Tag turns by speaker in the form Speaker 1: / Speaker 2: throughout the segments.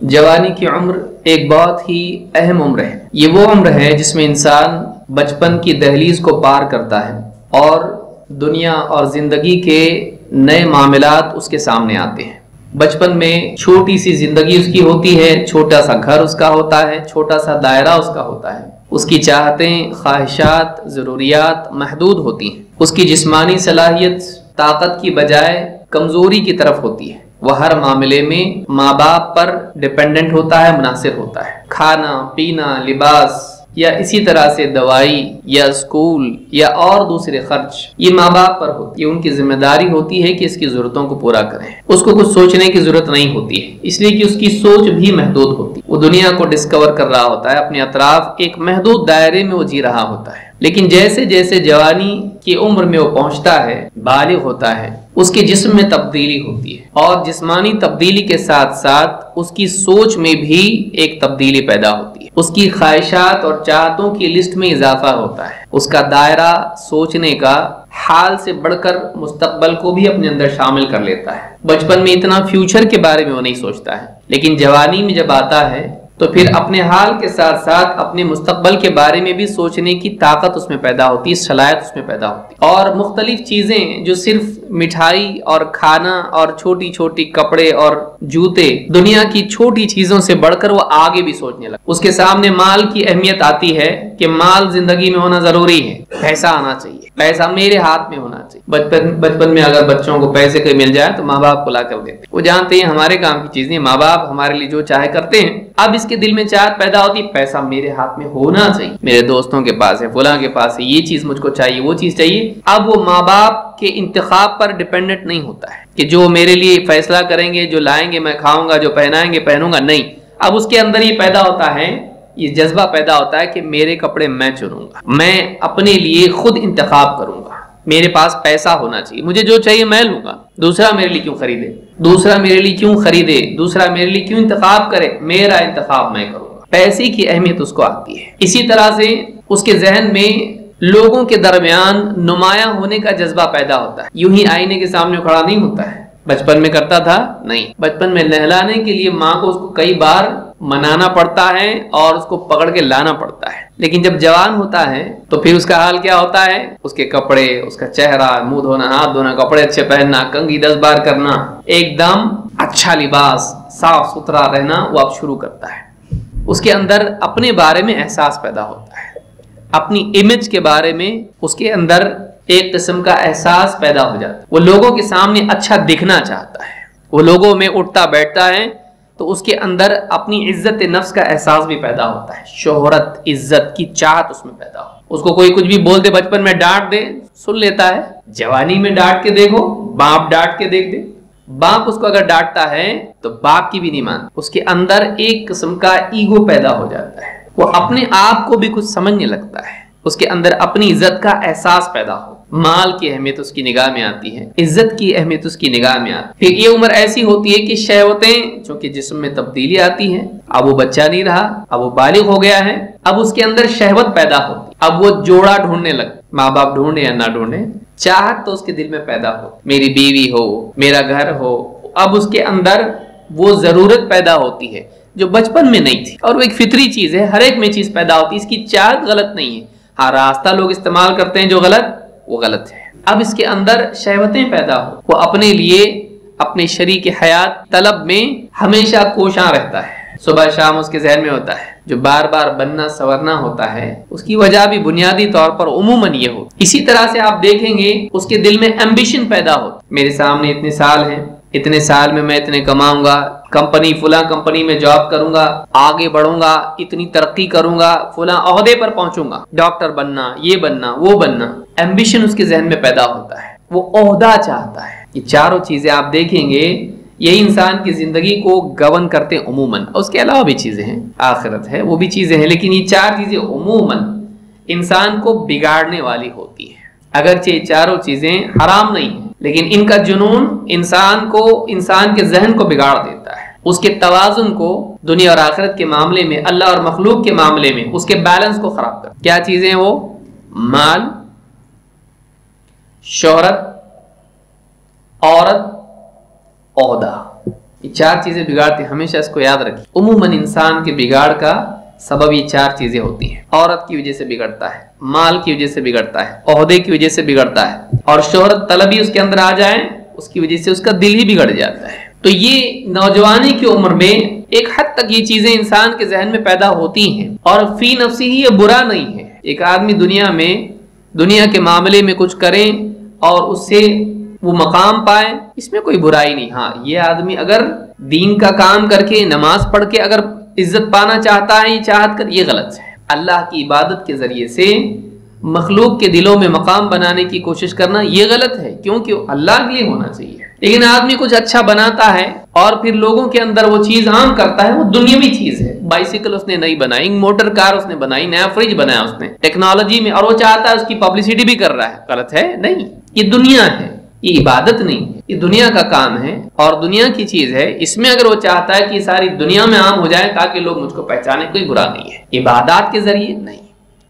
Speaker 1: जवानी की उम्र एक बहुत ही अहम उम्र है। ये वो उम्र है जिसमें इंसान बचपन की दहलीज को पार करता है और दुनिया और जिंदगी के नए मामलात उसके सामने आते हैं। बचपन में छोटी सी जिंदगी उसकी होती है, छोटा सा घर उसका होता है, छोटा सा दायरा उसका होता है। उसकी चाहतें, ख्वाहिशात, ज़रूरियात महदूद होती हैं। उसकी जिस्मानी सलाहियत ताकत की बजाय कमज़ोरी की तरफ होती है। वह हर मामले में माँ बाप पर डिपेंडेंट होता है, मुनासिर होता है। खाना पीना, लिबास या इसी तरह से दवाई या स्कूल या और दूसरे खर्च ये माँ बाप पर होती है। उनकी जिम्मेदारी होती है कि इसकी जरूरतों को पूरा करें। उसको कुछ सोचने की जरूरत नहीं होती है, इसलिए कि उसकी सोच भी महदूद होती है। वो दुनिया को डिस्कवर कर रहा होता है, अपने अतराफ एक महदूद दायरे में वो जी रहा होता है। लेकिन जैसे जैसे जवानी की उम्र में वो पहुंचता है, बालिग होता है, उसके जिस्म में तब्दीली होती है और जिस्मानी तब्दीली के साथ साथ उसकी सोच में भी एक तब्दीली पैदा होती है। उसकी ख्वाहिशात और चाहतों की लिस्ट में इजाफा होता है। उसका दायरा सोचने का हाल से बढ़कर मुस्तकबल को भी अपने अंदर शामिल कर लेता है। बचपन में इतना फ्यूचर के बारे में वो नहीं सोचता है, लेकिन जवानी में जब आता है तो फिर अपने हाल के साथ साथ अपने मुस्तकबल के बारे में भी सोचने की ताकत उसमें पैदा होती है, सलाहियत उसमें पैदा होती है। और मुख्तलिफ चीजें जो सिर्फ मिठाई और खाना और छोटी छोटी कपड़े और जूते, दुनिया की छोटी चीजों से बढ़कर वो आगे भी सोचने लगा। उसके सामने माल की अहमियत आती है कि माल जिंदगी में होना जरूरी है, पैसा आना चाहिए, पैसा मेरे हाथ में होना चाहिए। बचपन में अगर बच्चों को पैसे कोई मिल जाए तो माँ बाप को ला कर देते, वो जानते हैं हमारे काम की चीजें, माँ बाप हमारे लिए जो चाहे करते हैं। अब इसके दिल में चाहत पैदा होती है, पैसा मेरे हाथ में होना चाहिए, मेरे दोस्तों के पास है, फलां के पास है, ये चीज मुझको चाहिए, वो चीज चाहिए। अब वो माँ बाप के इंतखाब पर डिपेंडेंट नहीं होता है कि जो मेरे लिए फैसला करेंगे, जो लाएंगे मैं खाऊंगा, जो पहनाएंगे पहनूंगा, नहीं। अब उसके अंदर ये पैदा होता है, ये जज्बा पैदा होता है कि मेरे कपड़े मैं चुनूंगा, मैं अपने लिए खुद इंतखाब करूंगा, मेरे पास पैसा होना चाहिए, मुझे जो चाहिए मैं लूंगा, दूसरा मेरे लिए क्यों खरीदे, दूसरा मेरे लिए क्यों खरीदे, दूसरा मेरे लिए क्यों इंतखाब करे, मेरा इंतखाब मैं करूंगा। पैसे की अहमियत उसको आती है। इसी तरह से उसके जहन में लोगों के दरमियान नुमायां होने का जज्बा पैदा होता है। यूं ही आईने के सामने खड़ा नहीं होता है, बचपन में करता था नहीं। बचपन में नहलाने के लिए माँ को उसको कई बार मनाना पड़ता है और उसको पकड़ के लाना पड़ता है। लेकिन जब जवान होता है तो फिर उसका हाल क्या होता है, उसके कपड़े, उसका चेहरा, मुंह धोना, हाथ धोना, कपड़े अच्छे पहनना, कंघी 10 बार करना, एकदम अच्छा लिबास, साफ सुथरा रहना वो अब शुरू करता है। उसके अंदर अपने बारे में एहसास पैदा होता है, अपनी इमेज के बारे में उसके अंदर एक किस्म का एहसास पैदा हो जाता है। वो लोगों के सामने अच्छा दिखना चाहता है, वो लोगों में उठता बैठता है तो उसके अंदर अपनी इज्जत नफ्स का एहसास भी पैदा होता है। शोहरत, इज्जत की चाहत उसमें पैदा हो। उसको कोई कुछ भी बोल दे, बचपन में डांट दे, सुन लेता है। जवानी में डांट के देखो, बाप डांट के देख दे, बाप उसको अगर डांटता है तो बाप की भी नहीं मानता। उसके अंदर एक किस्म का ईगो पैदा हो जाता है, वो अपने आप को भी कुछ समझने लगता है, उसके अंदर अपनी इज्जत का एहसास पैदा हो। माल की अहमियत उसकी निगाह में आती है, इज्जत की अहमियत उसकी निगाह में आती है। फिर ये उम्र ऐसी होती है कि शहवतें, चूंकि जिस्म में तब्दीली आती है, अब वो बच्चा नहीं रहा, अब वो बालिग हो गया है, अब उसके अंदर शहवत पैदा होती, अब वो जोड़ा ढूंढने लगता। माँ बाप ढूंढे या ना ढूंढे, चाहत तो उसके दिल में पैदा हो, मेरी बीवी हो, मेरा घर हो। अब उसके अंदर वो जरूरत पैदा होती है जो बचपन में नहीं थी, और वो एक फितरी चीज है, हर एक में चीज पैदा होती है। इसकी चाहत गलत नहीं है, हाँ रास्ता लोग इस्तेमाल करते हैं जो गलत, वो गलत है। अब इसके अंदर शहवतें पैदा हो, वो अपने लिए अपने शरीक हयात तलब में हमेशा कोशां रहता है, सुबह शाम उसके जहन में होता है। जो बार बार बनना संवरना होता है उसकी वजह भी बुनियादी तौर पर उमूमन ये हो। इसी तरह से आप देखेंगे उसके दिल में एम्बिशन पैदा हो, मेरे सामने इतने साल हैं, इतने साल में मैं इतने कमाऊंगा, कंपनी फुला कंपनी में जॉब करूंगा, आगे बढ़ूंगा, इतनी तरक्की करूंगा, फुला ओहदे पर पहुंचूंगा, डॉक्टर बनना, ये बनना, वो बनना। एम्बिशन उसके जहन में पैदा होता है, वो ओहदा चाहता है। ये चारों चीजें आप देखेंगे यही इंसान की जिंदगी को गवर्न करते हैं उमूमन। उसके अलावा भी चीजें हैं, आखिरत है, वो भी चीजें हैं, लेकिन ये चार चीजें उमूमन इंसान को बिगाड़ने वाली होती है। अगरचे चारों चीजें हराम नहीं है, लेकिन इनका जुनून इंसान के जहन को बिगाड़ देता है, उसके तवाजुन को दुनिया और आखिरत के मामले में, अल्लाह और मखलूक के मामले में उसके बैलेंस को खराब कर। क्या चीजें वो? माल, शोहरत, औरत, ओहदा, یہ 4 چیزیں بگاڑتی ہیں، ہمیشہ اس کو یاد رکھیں۔ عموماً انسان کے بگاڑ کا سبب یہ 4 چیزیں ہوتی ہیں۔ عورت کی وجہ سے بگڑتا ہے، مال کی وجہ سے بگڑتا ہے، عہدے کی وجہ سے بگڑتا ہے، اور شہرت طلبی اس کے اندر آ جائے اس کی وجہ سے اس کا دل ہی بگڑ جاتا ہے۔ تو یہ نوجوانی کی عمر میں ایک حد تک یہ چیزیں انسان کے ذہن میں پیدا ہوتی ہیں، اور فی نفسی ہی یہ برا نہیں ہے۔ ایک آدمی دنیا کے معاملے میں کچھ کریں اور اس سے وہ مقام پائے، اس میں کوئی برائی نہیں۔ ہاں، یہ آدمی اگر دین کا کام کر کے نماز پڑھ کے اگر عزت پانا چاہتا ہے، یہ چاہت کر، یہ غلط ہے۔ اللہ کی عبادت کے ذریعے سے مخلوق کے دلوں میں مقام بنانے کی کوشش کرنا یہ غلط ہے، کیونکہ اللہ کے لیے ہونا چاہیے۔ لیکن آدمی کچھ اچھا بناتا ہے اور پھر لوگوں کے اندر وہ چیز عام کرتا ہے، وہ دنیاوی چیز ہے۔ بائسیکل اس نے نئی بنائی، موٹر کار اس نے بنائی، نیا فریج بنایا اس نے ٹیکنالوجی میں، اور وہ چاہتا ہے اس کی پبلسٹی بھی کر رہا ہے۔ غلط ہے؟ نہیں، یہ دنیا ہے، یہ عبادت نہیں ہے، یہ دنیا کا کام ہے اور دنیا کی چیز ہے۔ اس میں اگر وہ چاہتا ہے کہ ساری دنیا میں عام ہو جائے تاکہ لوگ مجھ کو پہچانے، کوئی برا نہیں ہے۔ عبادات کے ذریعے نہیں،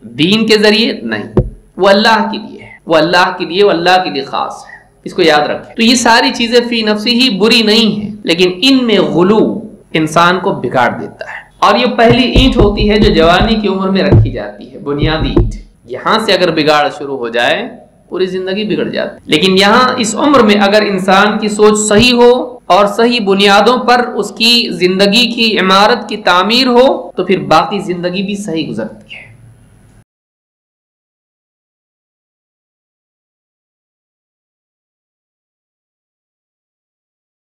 Speaker 1: دین کے ذریعے نہیں، وہ اللہ کے لیے ہے، وہ اللہ کے لیے خاص ہے۔ اس کو یاد رکھیں۔ تو یہ ساری چیزیں فی نفسی ہی بری نہیں ہیں، لیکن ان میں غلو انسان کو بگاڑ دیتا ہے۔ اور یہ پہلی اینٹ ہوتی ہے جو جوانی کی عمر میں رکھی جاتی ہے، بنیادی اینٹ۔ یہاں سے اگر بگاڑ شروع ہو جائے پوری زندگی بگڑ جاتی ہے۔ لیکن یہاں اس عمر میں اگر انسان کی سوچ صحیح ہو اور صحیح بنیادوں پر اس کی زندگی کی عمارت کی تعمیر ہو تو پھر باقی زندگی بھی صحیح گزرتی ہے۔